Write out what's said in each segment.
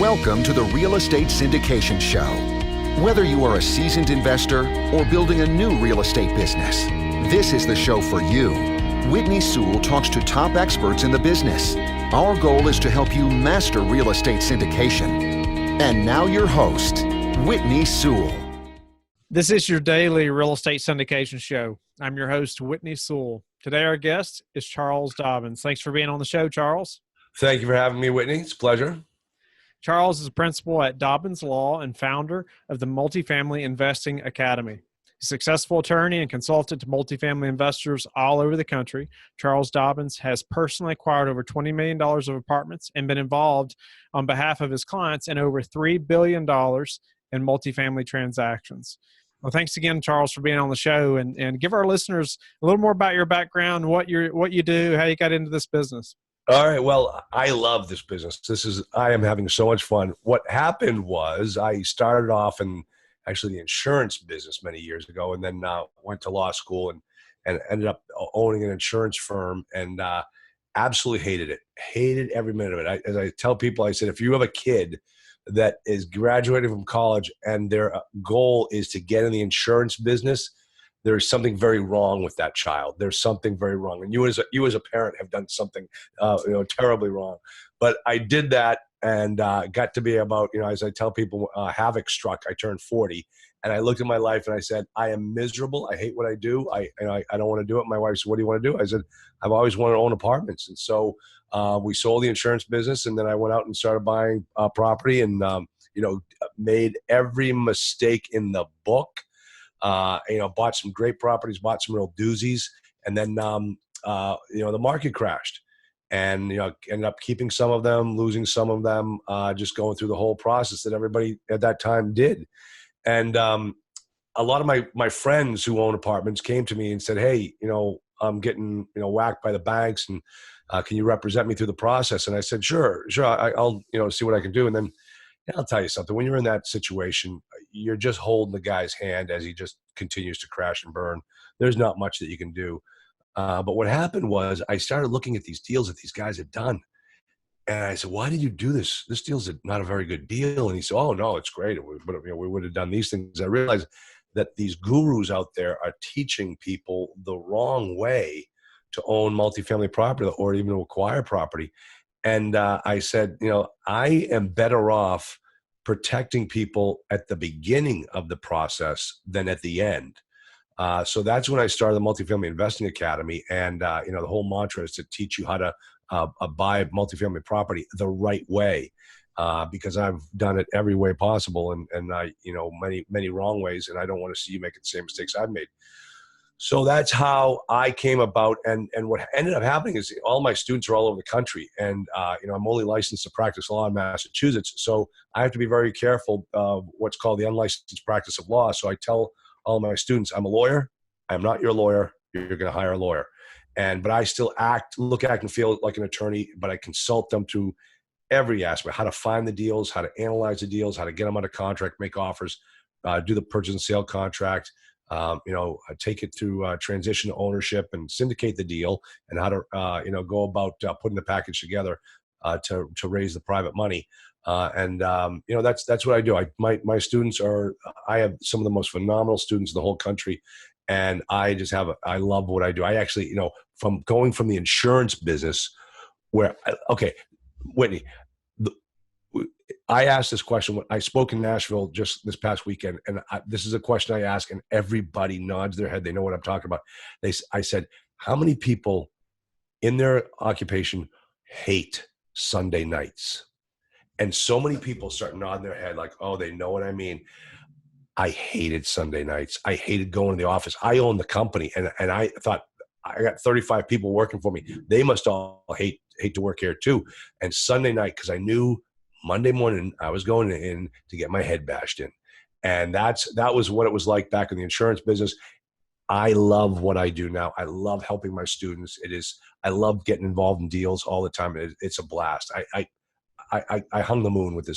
Welcome to the Real Estate Syndication Show. Whether you are a seasoned investor or building a new real estate business, this is the show for you. Whitney Sewell talks to top experts in the business. Our goal is to help you master real estate syndication. And now your host, Whitney Sewell. This is your daily real estate syndication show. I'm your host, Whitney Sewell. Today our guest is Charles Dobbins. Thanks for being on the show, Charles. Thank you for having me, Whitney. It's a pleasure. Charles is a principal at Dobbins Law and founder of the Multifamily Investing Academy. A successful attorney and consultant to multifamily investors all over the country, Charles Dobbins has personally acquired over $20 million of apartments and been involved on behalf of his clients in over $3 billion in multifamily transactions. Well, thanks again, Charles, for being on the show, and give our listeners a little more about your background, what you do, how you got into this business. All right. Well, I love this business. I am having so much fun. What happened was I started off in actually the insurance business many years ago, and then went to law school and ended up owning an insurance firm, and absolutely hated it. Hated every minute of it. As I tell people, I said, if you have a kid that is graduating from college and their goal is to get in the insurance business, there's something very wrong with that child. There's something very wrong. And you as a parent have done something, terribly wrong. But I did that and got to be about, as I tell people, havoc struck. I turned 40 and I looked at my life and I said, I am miserable. I hate what I do. I don't want to do it. My wife said, what do you want to do? I said, I've always wanted to own apartments. And so we sold the insurance business, and then I went out and started buying property and, made every mistake in the book. Bought some great properties, bought some real doozies, and then, the market crashed, and, ended up keeping some of them, losing some of them, just going through the whole process that everybody at that time did. And, a lot of my friends who own apartments came to me and said, hey, I'm getting, whacked by the banks, and, can you represent me through the process? And I said, sure. I'll, see what I can do. And then, I'll tell you something. When you're in that situation, you're just holding the guy's hand as he just continues to crash and burn. There's not much that you can do. But what happened was I started looking at these deals that these guys had done. And I said, why did you do this? This deal's not a very good deal. And he said, oh, no, it's great. We would have done these things. I realized that these gurus out there are teaching people the wrong way to own multifamily property or even to acquire property. And I said, I am better off protecting people at the beginning of the process than at the end. So that's when I started the Multifamily Investing Academy. And, the whole mantra is to teach you how to buy multifamily property the right way, because I've done it every way possible and many, many wrong ways. And I don't want to see you making the same mistakes I've made. So that's how I came about. And what ended up happening is all my students are all over the country. And, I'm only licensed to practice law in Massachusetts. So I have to be very careful of what's called the unlicensed practice of law. So I tell all my students, I'm a lawyer. I'm not your lawyer. You're going to hire a lawyer. But I still act and feel like an attorney, but I consult them through every aspect, how to find the deals, how to analyze the deals, how to get them under contract, make offers, do the purchase and sale contract, take it through transition to ownership and syndicate the deal, and how to, go about putting the package together to raise the private money. That's what I do. My students I have some of the most phenomenal students in the whole country. And I love what I do. I actually, from going from the insurance business Whitney, I asked this question when I spoke in Nashville just this past weekend, and this is a question I ask, and everybody nods their head. They know what I'm talking about. I said, how many people in their occupation hate Sunday nights? And so many people start nodding their head like, oh, they know what I mean. I hated Sunday nights. I hated going to the office. I owned the company, and I thought, I got 35 people working for me. They must all hate to work here too. And Sunday night, because I knew Monday morning I was going in to get my head bashed in. And that was what it was like back in the insurance business. I love what I do now. I love helping my students. I love getting involved in deals all the time. It's a blast. I hung the moon with the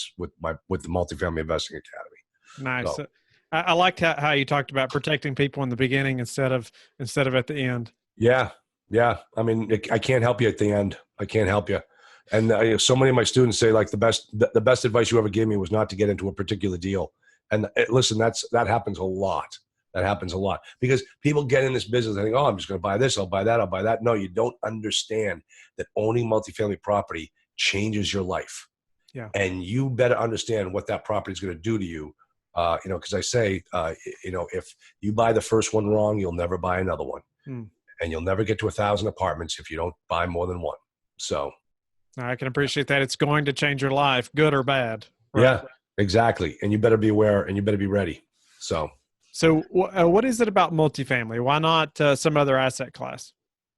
Multifamily Investing Academy. Nice. So, I liked how you talked about protecting people in the beginning instead of at the end. Yeah. I mean, I can't help you at the end. I can't help you. And so many of my students say like the best advice you ever gave me was not to get into a particular deal. And listen, that happens a lot. That happens a lot because people get in this business and think, oh, I'm just going to buy this. I'll buy that. I'll buy that. No, you don't understand that owning multifamily property changes your life. Yeah. And you better understand what that property is going to do to you. Because I say, if you buy the first one wrong, you'll never buy another one. And you'll never get to 1,000 apartments if you don't buy more than one. So I can appreciate that. It's going to change your life, good or bad. Right? Yeah, exactly. And you better be aware and you better be ready. So what is it about multifamily? Why not some other asset class?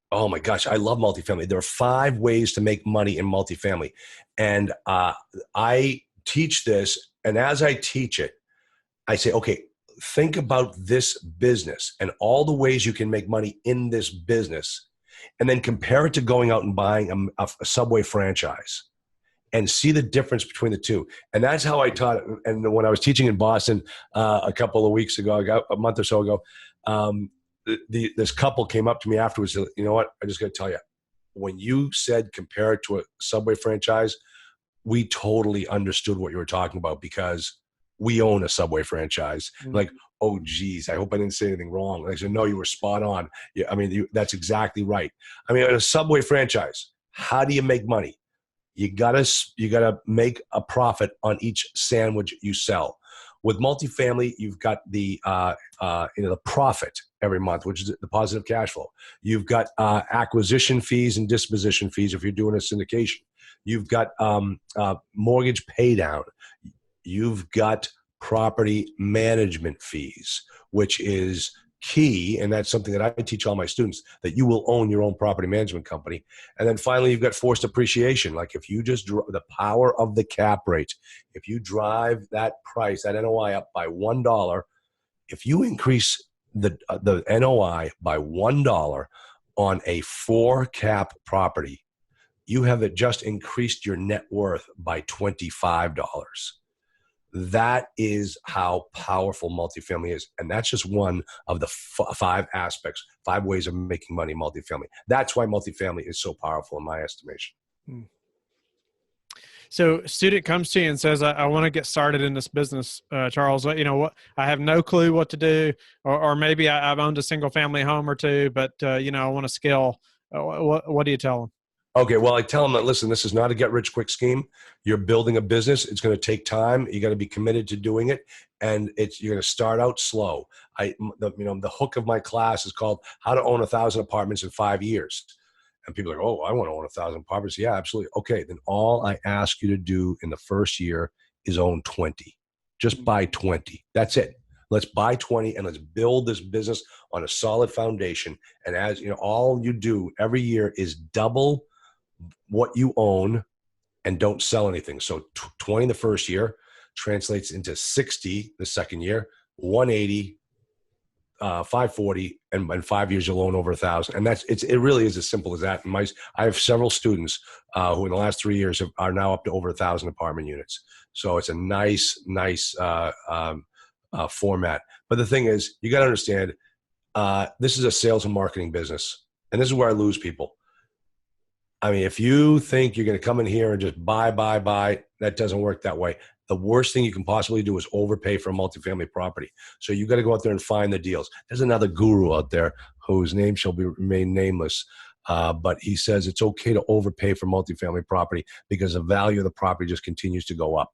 Oh my gosh, I love multifamily. There are 5 ways to make money in multifamily. And I teach this. And as I teach it, I say, okay, think about this business and all the ways you can make money in this business, and then compare it to going out and buying a Subway franchise and see the difference between the two. And that's how I taught it. And when I was teaching in Boston a couple of weeks ago, a month or so ago, this couple came up to me afterwards. You know what? I just got to tell you, when you said compare it to a Subway franchise, we totally understood what you were talking about because we own a Subway franchise. Like, oh, geez, I hope I didn't say anything wrong. I said, no, you were spot on. Yeah, I mean, that's exactly right. I mean, a Subway franchise, how do you make money? You gotta make a profit on each sandwich you sell. With multifamily, you've got the profit every month, which is the positive cash flow. You've got acquisition fees and disposition fees if you're doing a syndication. You've got mortgage pay down. You've got property management fees, which is key. And that's something that I teach all my students, that you will own your own property management company. And then finally, you've got forced appreciation. Like if you just the power of the cap rate, if you drive that price, that NOI up by $1, if you increase the NOI by $1 on a 4 cap property, you have just increased your net worth by $25. That is how powerful multifamily is. And that's just one of the 5 aspects, 5 ways of making money in multifamily. That's why multifamily is so powerful in my estimation. So a student comes to you and says, I want to get started in this business, Charles. You know what? I have no clue what to do, or maybe I've owned a single family home or two, but I want to scale. What do you tell them? Okay, well, I tell them that, listen, this is not a get-rich-quick scheme. You're building a business. It's going to take time. You got to be committed to doing it, and you're going to start out slow. The hook of my class is called "How to Own 1,000 Apartments in 5 Years," and people are like, "Oh, I want to own 1,000 apartments." Yeah, absolutely. Okay, then all I ask you to do in the first year is own 20. Just buy 20. That's it. Let's buy 20 and let's build this business on a solid foundation. And as you know, all you do every year is double what you own and don't sell anything. So 20 the first year translates into 60 the second year, 180, 540, and in 5 years you'll own over 1,000. And it really is as simple as that. And I have several students who in the last 3 years are now up to over 1,000 apartment units. So it's a nice format. But the thing is, you got to understand, this is a sales and marketing business. And this is where I lose people. I mean, if you think you're going to come in here and just buy, that doesn't work that way. The worst thing you can possibly do is overpay for a multifamily property. So you got to go out there and find the deals. There's another guru out there whose name shall remain nameless, but he says it's okay to overpay for multifamily property because the value of the property just continues to go up.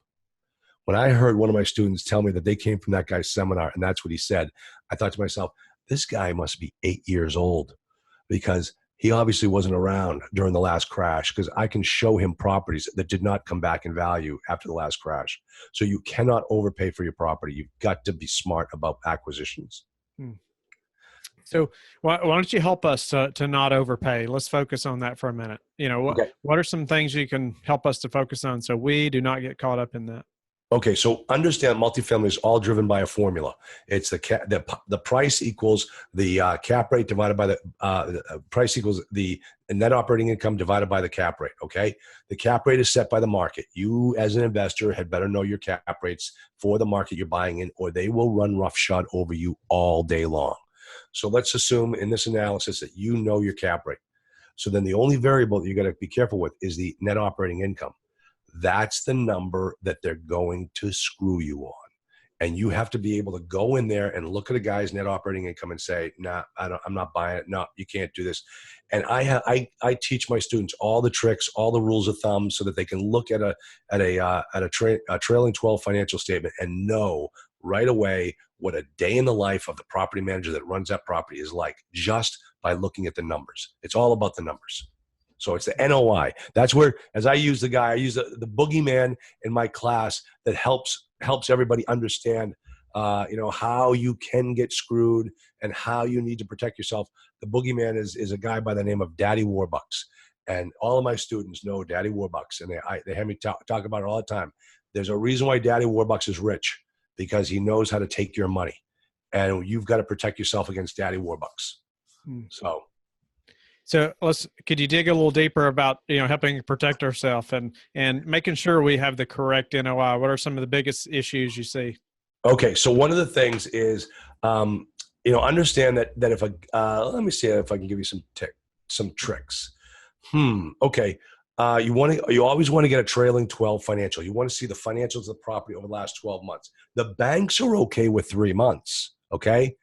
When I heard one of my students tell me that they came from that guy's seminar and that's what he said, I thought to myself, this guy must be 8 years old, because he obviously wasn't around during the last crash, because I can show him properties that did not come back in value after the last crash. So you cannot overpay for your property. You've got to be smart about acquisitions. So why don't you help us to not overpay? Let's focus on that for a minute. What are some things you can help us to focus on so we do not get caught up in that? Okay, so understand multifamily is all driven by a formula. It's the price equals the cap rate divided by the price equals the net operating income divided by the cap rate. Okay, the cap rate is set by the market. You, as an investor, had better know your cap rates for the market you're buying in, or they will run roughshod over you all day long. So let's assume in this analysis that you know your cap rate. So then the only variable that you got to be careful with is the net operating income. That's the number that they're going to screw you on. And you have to be able to go in there and look at a guy's net operating income and say, nah, I'm not buying it. No, you can't do this. And I teach my students all the tricks, all the rules of thumb, so that they can look at a trailing 12 financial statement and know right away what a day in the life of the property manager that runs that property is like, just by looking at the numbers. It's all about the numbers. So it's the NOI. That's where, as I use the the boogeyman in my class that helps everybody understand, how you can get screwed and how you need to protect yourself. The boogeyman is a guy by the name of Daddy Warbucks. And all of my students know Daddy Warbucks, and they have me talk about it all the time. There's a reason why Daddy Warbucks is rich, because he knows how to take your money, and you've got to protect yourself against Daddy Warbucks. So could you dig a little deeper about, helping protect ourselves and making sure we have the correct NOI? What are some of the biggest issues you see? Okay. So one of the things is, understand that if let me see if I can give you some tricks. Okay. You always want to get a trailing 12 financial. You want to see the financials of the property over the last 12 months. The banks are okay with 3 months. Okay.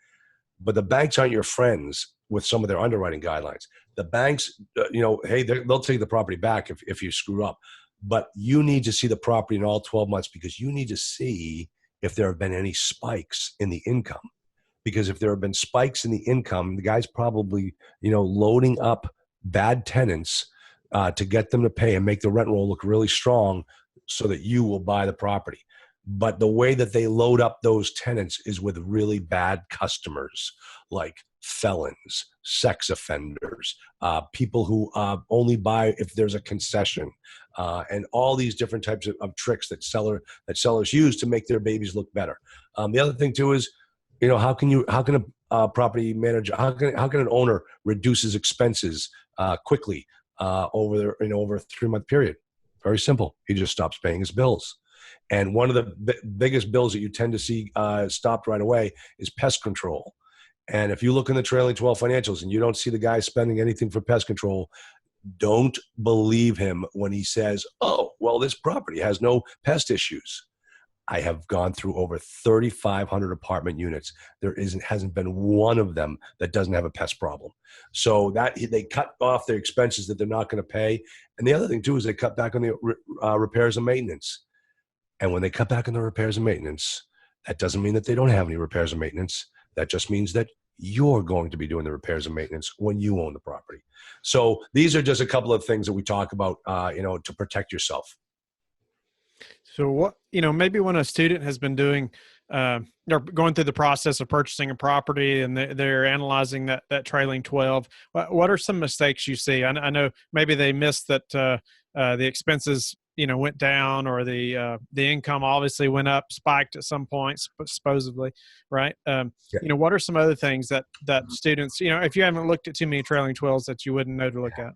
But the banks aren't your friends with some of their underwriting guidelines. The banks, hey, they'll take the property back if you screw up. But you need to see the property in all 12 months, because you need to see if there have been any spikes in the income. Because if there have been spikes in the income, the guy's probably, loading up bad tenants to get them to pay and make the rent roll look really strong so that you will buy the property. But the way that they load up those tenants is with really bad customers, like felons, sex offenders, people who only buy if there's a concession, and all these different types of tricks that sellers use to make their babies look better. The other thing too is, how can a property manager, how can an owner reduce his expenses quickly over a 3-month period? Very simple. He just stops paying his bills. And one of the biggest bills that you tend to see stopped right away is pest control. And if you look in the trailing 12 financials and you don't see the guy spending anything for pest control, don't believe him when he says, oh, well, this property has no pest issues. I have gone through over 3,500 apartment units. There hasn't been one of them that doesn't have a pest problem. So that they cut off their expenses that they're not going to pay. And the other thing too is they cut back on the repairs and maintenance. And when they cut back on the repairs and maintenance, that doesn't mean that they don't have any repairs and maintenance. That just means that you're going to be doing the repairs and maintenance when you own the property. So these are just a couple of things that we talk about, to protect yourself. So what, maybe when a student has been doing, or going through the process of purchasing a property and they're analyzing that trailing 12, what are some mistakes you see? I know maybe they missed that the expenses, went down, or the income obviously went up, spiked at some point, supposedly, right? What are some other things that students, if you haven't looked at too many trailing 12s, that you wouldn't know to look at?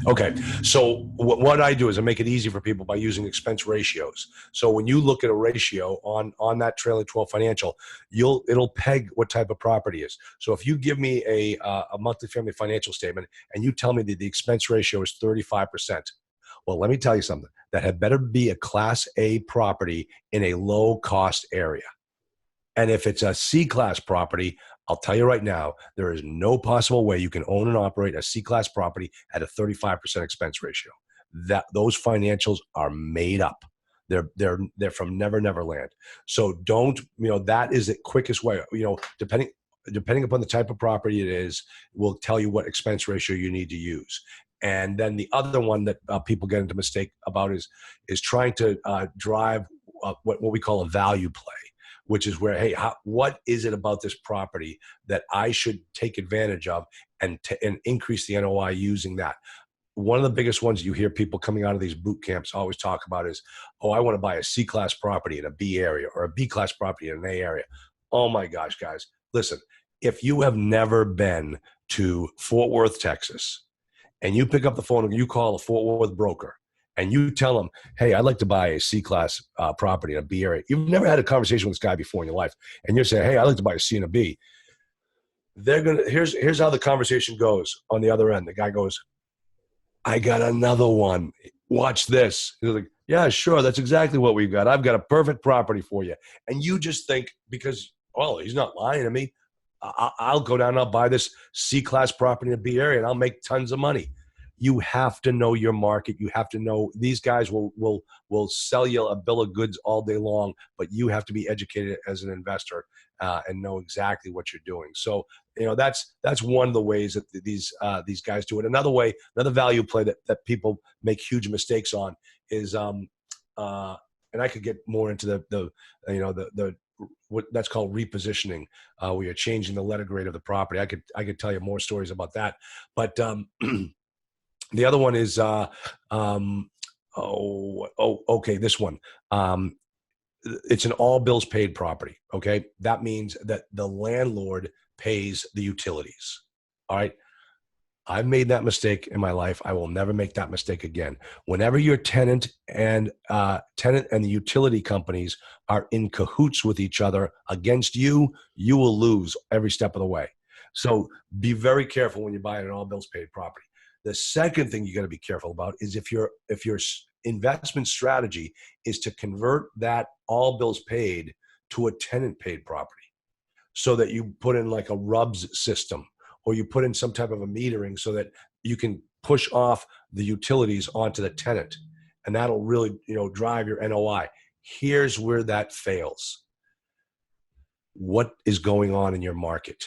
Okay. So what I do is I make it easy for people by using expense ratios. So when you look at a ratio on that trailing 12 financial, it'll peg what type of property is. So if you give me a multifamily financial statement and you tell me that the expense ratio is 35%, well, let me tell you something. That had better be a Class A property in a low cost area. And if it's a C-class property, I'll tell you right now, there is no possible way you can own and operate a C-class property at a 35% expense ratio. Those financials are made up. They're from Never Land. So don't, that is the quickest way, depending upon the type of property it is, will tell you what expense ratio you need to use. And then the other one that people get into mistake about is trying to drive what we call a value play, which is where, hey, what is it about this property that I should take advantage of and increase the NOI using that? One of the biggest ones you hear people coming out of these boot camps always talk about is, oh, I want to buy a C-class property in a B area or a B-class property in an A area. Oh my gosh, guys, listen, if you have never been to Fort Worth, Texas, and you pick up the phone and you call a Fort Worth broker and you tell them, hey, I'd like to buy a C-class property in a B area. You've never had a conversation with this guy before in your life. And you're saying, hey, I'd like to buy a C and a B. Here's how the conversation goes on the other end. The guy goes, I got another one. Watch this. He's like, yeah, sure. That's exactly what we've got. I've got a perfect property for you. And you just think, because, well, he's not lying to me. I'll go down and I'll buy this C-class property in the B area and I'll make tons of money. You have to know your market. You have to know these guys will sell you a bill of goods all day long, but you have to be educated as an investor and know exactly what you're doing. So, that's one of the ways that these guys do it. Another way, another value play that people make huge mistakes on is, and I could get more into the what that's called repositioning, where you're changing the letter grade of the property. I could tell you more stories about that, but the other one is okay, this one. It's an all bills paid property. Okay, that means that the landlord pays the utilities. All right. I've made that mistake in my life. I will never make that mistake again. Whenever your tenant and the utility companies are in cahoots with each other against you, you will lose every step of the way. So be very careful when you're buying an all bills paid property. The second thing you got to be careful about is if your investment strategy is to convert that all bills paid to a tenant paid property, so that you put in like a RUBS system, or you put in some type of a metering so that you can push off the utilities onto the tenant, and that'll really drive your NOI. Here's where that fails. What is going on in your market?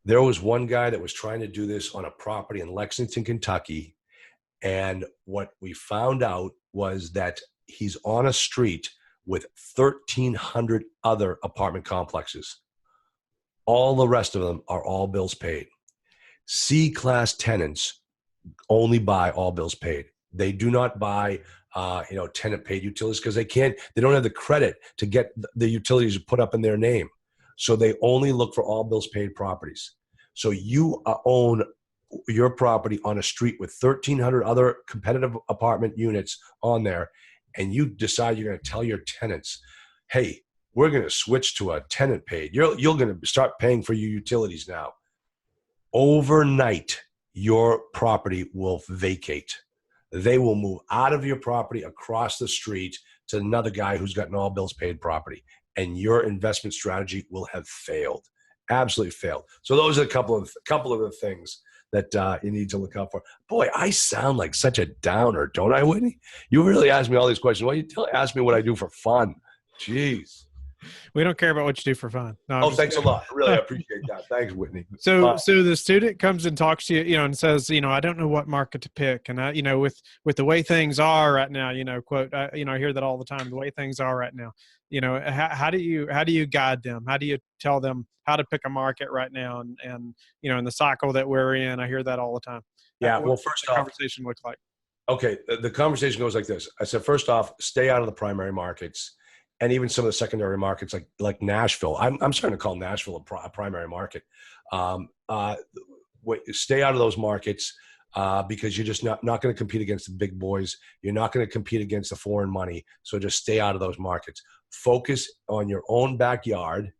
There was one guy that was trying to do this on a property in Lexington, Kentucky, and what we found out was that he's on a street with 1,300 other apartment complexes. All the rest of them are all bills paid. C-class tenants only buy all bills paid. They do not buy, tenant paid utilities, because they don't have the credit to get the utilities put up in their name. So they only look for all bills paid properties. So you own your property on a street with 1,300 other competitive apartment units on there, and you decide you're going to tell your tenants, hey, we're going to switch to a tenant paid. You're going to start paying for your utilities now. Overnight, your property will vacate. They will move out of your property across the street to another guy who's got an all bills paid property, and your investment strategy will have failed. Absolutely failed. So those are a couple of the things that you need to look out for. Boy, I sound like such a downer, don't I, Whitney? You really ask me all these questions. Why you ask me what I do for fun? Jeez. We don't care about what you do for fun. No, thanks a lot. Really, I appreciate that. Thanks, Whitney. So the student comes and talks to you, and says, I don't know what market to pick, and I, with the way things are right now, quote, I hear that all the time. The way things are right now, how do you guide them? How do you tell them how to pick a market right now? And in the cycle that we're in, I hear that all the time. Yeah. Well, first off, conversation looks like. Okay, the conversation goes like this. I said, first off, stay out of the primary markets. And even some of the secondary markets, like Nashville. I'm starting to call Nashville a primary market. Stay out of those markets because you're just not going to compete against the big boys. You're not going to compete against the foreign money. So just stay out of those markets. Focus on your own backyard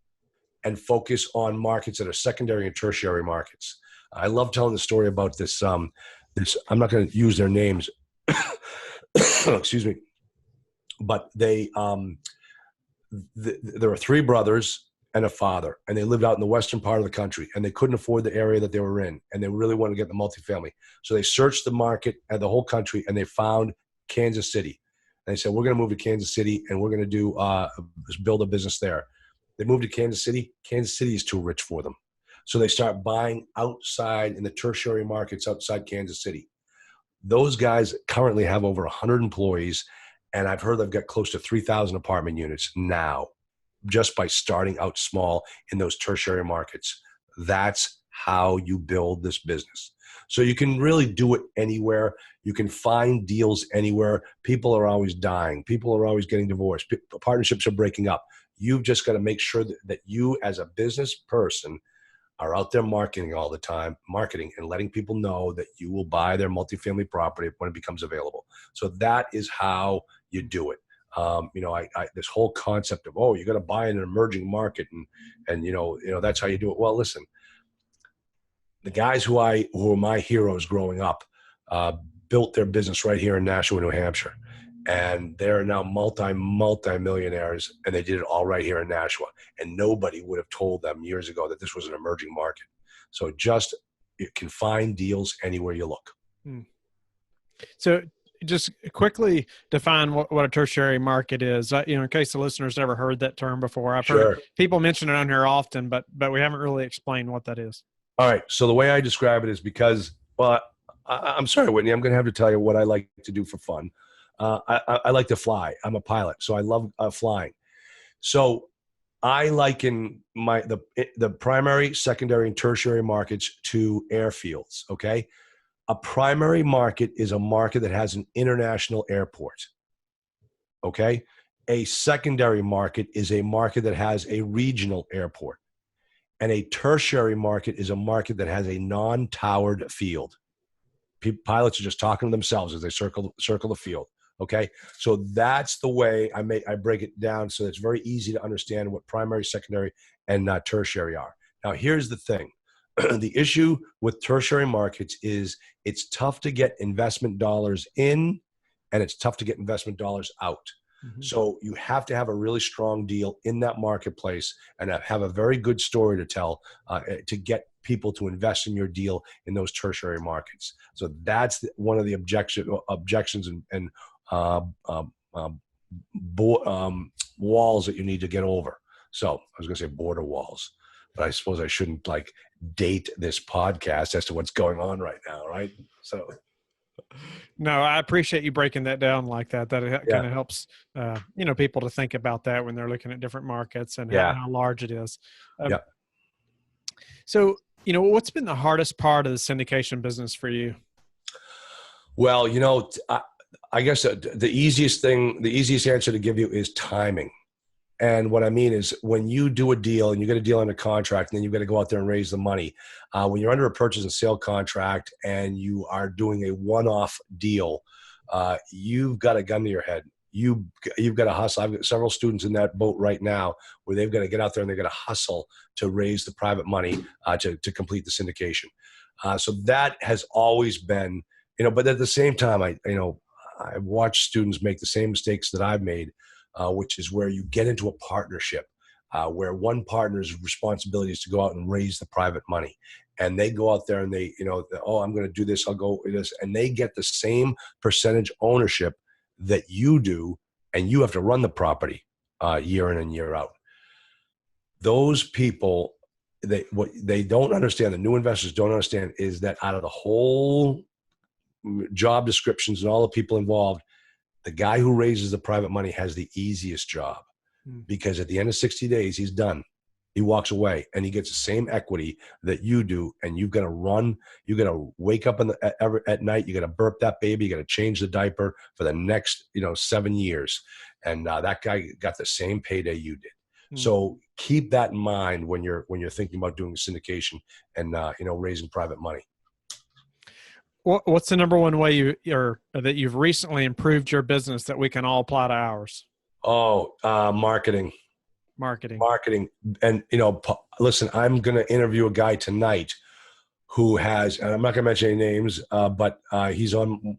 and focus on markets that are secondary and tertiary markets. I love telling the story about this. I'm not going to use their names. Excuse me. But there were three brothers and a father, and they lived out in the western part of the country, and they couldn't afford the area that they were in, and they really wanted to get the multifamily. So they searched the market and the whole country, and they found Kansas City. And they said, we're going to move to Kansas City, and we're going to build a business there. They moved to Kansas City. Kansas City is too rich for them. So they start buying outside in the tertiary markets outside Kansas City. Those guys currently have over 100 employees, and I've heard they've got close to 3,000 apartment units now, just by starting out small in those tertiary markets. That's how you build this business. So you can really do it anywhere. You can find deals anywhere. People are always dying. People are always getting divorced. Partnerships are breaking up. You've just got to make sure that you as a business person are out there marketing all the time, and letting people know that you will buy their multifamily property when it becomes available. So that is how you do it. This whole concept of, you got to buy in an emerging market and that's how you do it. Well, listen, the guys who are my heroes growing up, built their business right here in Nashua, New Hampshire. And they're now multi-millionaires, and they did it all right here in Nashua. And nobody would have told them years ago that this was an emerging market. So you can find deals anywhere you look. So just quickly define what a tertiary market is, in case the listeners never heard that term before. I've heard people mention it on here often, but we haven't really explained what that is. All right. So the way I describe it is because, I'm sorry, Whitney, I'm going to have to tell you what I like to do for fun. I like to fly. I'm a pilot, so I love flying. So I liken the primary, secondary, and tertiary markets to airfields, okay? A primary market is a market that has an international airport, okay? A secondary market is a market that has a regional airport. And a tertiary market is a market that has a non-towered field. Pilots are just talking to themselves as they circle the field, okay? So that's the way I break it down, so it's very easy to understand what primary, secondary, and tertiary are. Now, here's the thing. The issue with tertiary markets is it's tough to get investment dollars in, and it's tough to get investment dollars out. Mm-hmm. So you have to have a really strong deal in that marketplace and have a very good story to tell to get people to invest in your deal in those tertiary markets. So that's one of the objections and walls that you need to get over. So I was going to say border walls, but I suppose I shouldn't date this podcast as to what's going on right now, right? So, no, I appreciate you breaking that down like that. That kind of helps, people to think about that when they're looking at different markets and how large it is. So, what's been the hardest part of the syndication business for you? Well, I guess the easiest answer to give you is timing. And what I mean is when you do a deal and you get a deal under contract and then you've got to go out there and raise the money, when you're under a purchase and sale contract and you are doing a one-off deal, you've got a gun to your head. You've got to hustle. I've got several students in that boat right now where they've got to get out there and they've got to hustle to raise the private money to complete the syndication. So that has always been, but at the same time, I've watched students make the same mistakes that I've made, which is where you get into a partnership where one partner's responsibility is to go out and raise the private money. And they go out there and they, I'm going to do this, I'll go with this. And they get the same percentage ownership that you do, and you have to run the property year in and year out. Those people, what they don't understand, the new investors don't understand, is that out of the whole job descriptions and all the people involved, the guy who raises the private money has the easiest job because at the end of 60 days, he's done. He walks away and he gets the same equity that you do. And you've got to run, you've got to wake up at night, you got to burp that baby, you got to change the diaper for the next, 7 years. And that guy got the same payday you did. So keep that in mind when you're thinking about doing syndication and, raising private money. What's the number one way that you've recently improved your business that we can all apply to ours? Marketing. And, listen, I'm going to interview a guy tonight who has, and I'm not going to mention any names, but he's on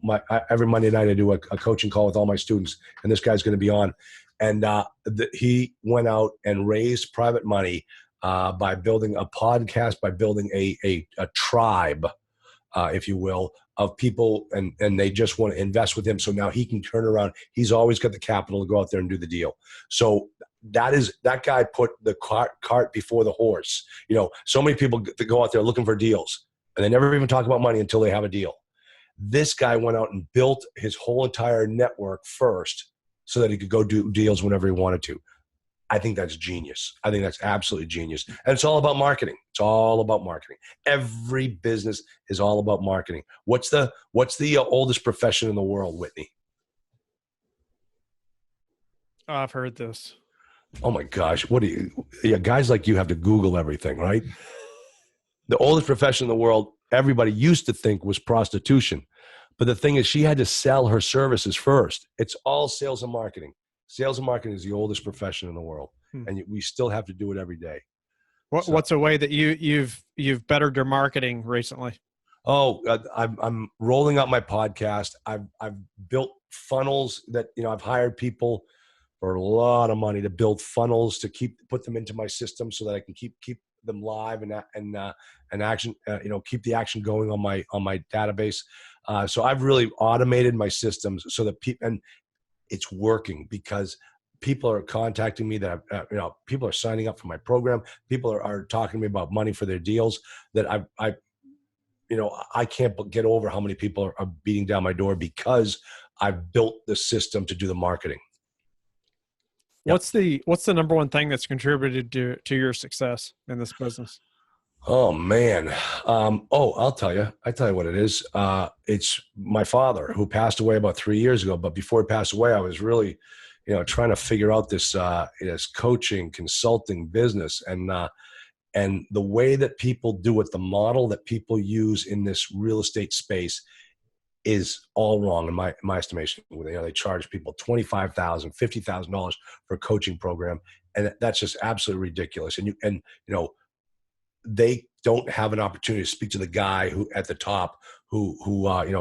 every Monday night I do a coaching call with all my students, and this guy's going to be on. And he went out and raised private money by building a podcast, by building a tribe, if you will, of people, and they just want to invest with him. So now he can turn around. He's always got the capital to go out there and do the deal. So that guy put the cart before the horse. So many people that go out there looking for deals, and they never even talk about money until they have a deal. This guy went out and built his whole entire network first so that he could go do deals whenever he wanted to. I think that's genius. I think that's absolutely genius. And it's all about marketing. It's all about marketing. Every business is all about marketing. What's the oldest profession in the world, Whitney? I've heard this. Oh my gosh. Guys like you have to Google everything, right? The oldest profession in the world, everybody used to think was prostitution. But the thing is, she had to sell her services first. It's all sales and marketing. Sales and marketing is the oldest profession in the world, and we still have to do it every day. What's a way that you've bettered your marketing recently? I'm rolling out my podcast. I've built funnels that, I've hired people for a lot of money to build funnels to put them into my system so that I can keep them live and action, keep the action going on my database. So I've really automated my systems so that and it's working because people are contacting me that people are signing up for my program. People are talking to me about money for their deals that I can't get over how many people are beating down my door because I've built the system to do the marketing. What's the number one thing that's contributed to your success in this business? Oh man. I'll tell you what it is. It's my father who passed away about 3 years ago. But before he passed away, I was really, trying to figure out this coaching, consulting business. And the way that people do it, the model that people use in this real estate space is all wrong in my estimation. They charge people $25,000, $50,000 for a coaching program. And that's just absolutely ridiculous. And they don't have an opportunity to speak to the guy who at the top who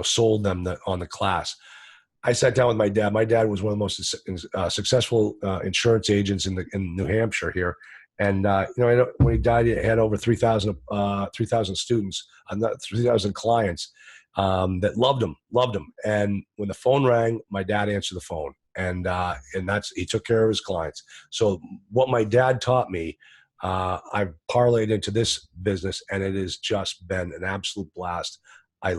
sold them on the class. I sat down with my dad. My dad was one of the most successful insurance agents in New Hampshire here. And when he died, he had over 3,000 students, 3,000 clients that loved him. And when the phone rang, my dad answered the phone, and he took care of his clients. So what my dad taught me, I've parlayed into this business, and it has just been an absolute blast. I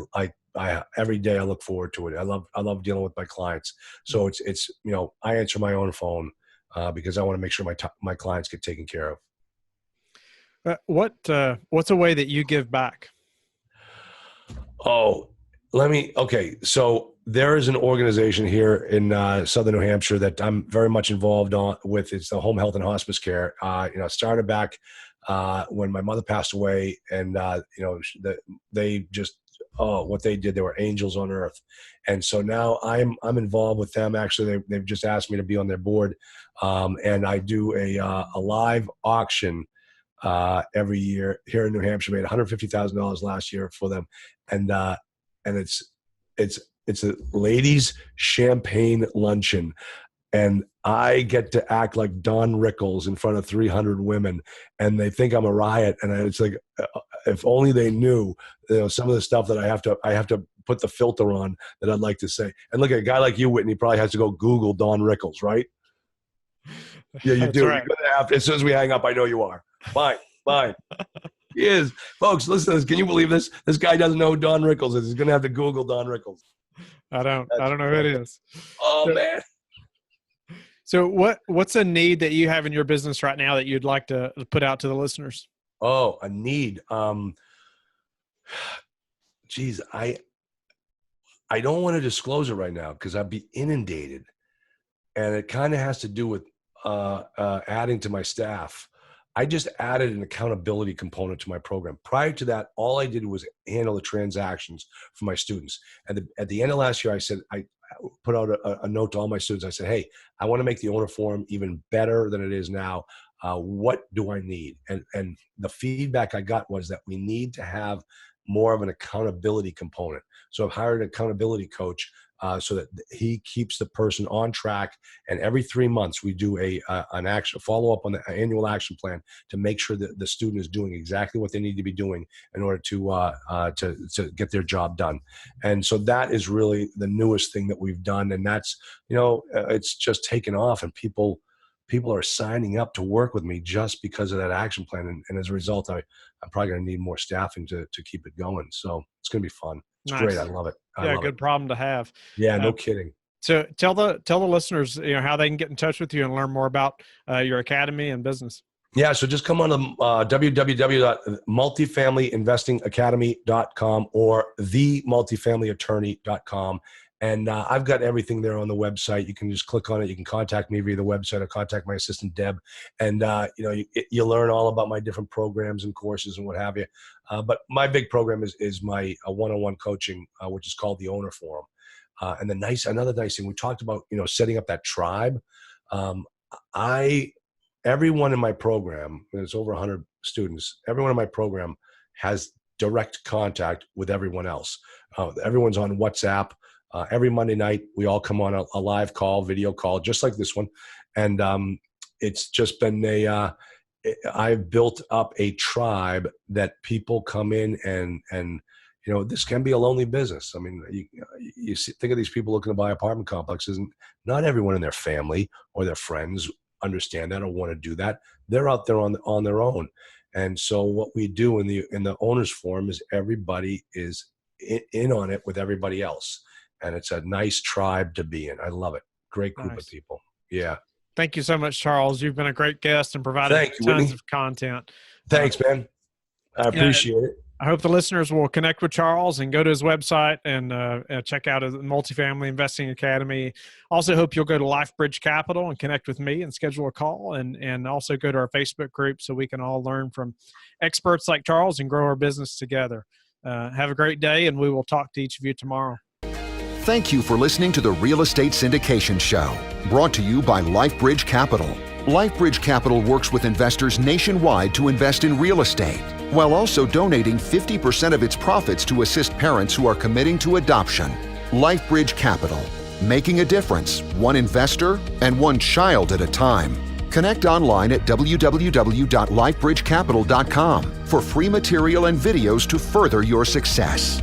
every day I look forward to it. I love dealing with my clients. So it's I answer my own phone because I want to make sure my clients get taken care of. What's a way that you give back? So there is an organization here in Southern New Hampshire that I'm very much involved with. It's the Home Health and Hospice Care. Started back when my mother passed away, and they just what they did. They were angels on earth, and so now I'm involved with them. Actually, they've just asked me to be on their board, and I do a live auction every year here in New Hampshire. Made $150,000 last year for them, and it's a ladies' champagne luncheon. And I get to act like Don Rickles in front of 300 women, and they think I'm a riot. And it's like, if only they knew, some of the stuff that I have to put the filter on that I'd like to say. And look, at a guy like you, Whitney, probably has to go Google Don Rickles, right? Yeah, you do. Right. You're gonna have to, as soon as we hang up, I know you are. Fine. He is. Folks, listen to this. Can you believe this? This guy doesn't know who Don Rickles is. He's going to have to Google Don Rickles. I don't know who it is. Oh, man. So what's a need that you have in your business right now that you'd like to put out to the listeners? Oh, a need. Geez, I don't want to disclose it right now because I'd be inundated. And it kind of has to do with adding to my staff. I just added an accountability component to my program. Prior to that, all I did was handle the transactions for my students. And at the end of last year, I said, I put out a note to all my students. I said, hey, I want to make the owner forum even better than it is now. What do I need? And the feedback I got was that we need to have more of an accountability component. So I've hired an accountability coach so that he keeps the person on track. And every 3 months, we do an action follow up on the annual action plan to make sure that the student is doing exactly what they need to be doing in order to get their job done. And so that is really the newest thing that we've done. And that's, it's just taken off, and people are signing up to work with me just because of that action plan. And as a result, I'm probably going to need more staffing to keep it going. So it's going to be fun. It's Nice. great. I love it. Good problem to have. Yeah, no kidding. So tell the listeners, how they can get in touch with you and learn more about your academy and business. Yeah, so just come on to www.multifamilyinvestingacademy.com or themultifamilyattorney.com. And I've got everything there on the website. You can just click on it. You can contact me via the website or contact my assistant, Deb. And, you learn all about my different programs and courses and what have you. But my big program is my one-on-one coaching, which is called the Owner Forum. And another nice thing, we talked about, setting up that tribe. Everyone in my program, there's over 100 students, everyone in my program has direct contact with everyone else. Everyone's on WhatsApp. Every Monday night, we all come on a live call, video call, just like this one. And it's just been I've built up a tribe that people come in and this can be a lonely business. I mean, you think of these people looking to buy apartment complexes, and not everyone in their family or their friends understand that or want to do that. They're out there on their own. And so what we do in the owners forum is everybody is in on it with everybody else. And it's a nice tribe to be in. I love it. Great group of people. Yeah. Thank you so much, Charles. You've been a great guest and provided tons of content. Thanks, man. I appreciate it. I hope the listeners will connect with Charles and go to his website and check out his Multifamily Investing Academy. Also hope you'll go to LifeBridge Capital and connect with me and schedule a call, and also go to our Facebook group so we can all learn from experts like Charles and grow our business together. Have a great day, and we will talk to each of you tomorrow. Thank you for listening to the Real Estate Syndication Show, brought to you by LifeBridge Capital. LifeBridge Capital works with investors nationwide to invest in real estate, while also donating 50% of its profits to assist parents who are committing to adoption. LifeBridge Capital, making a difference, one investor and one child at a time. Connect online at www.lifebridgecapital.com for free material and videos to further your success.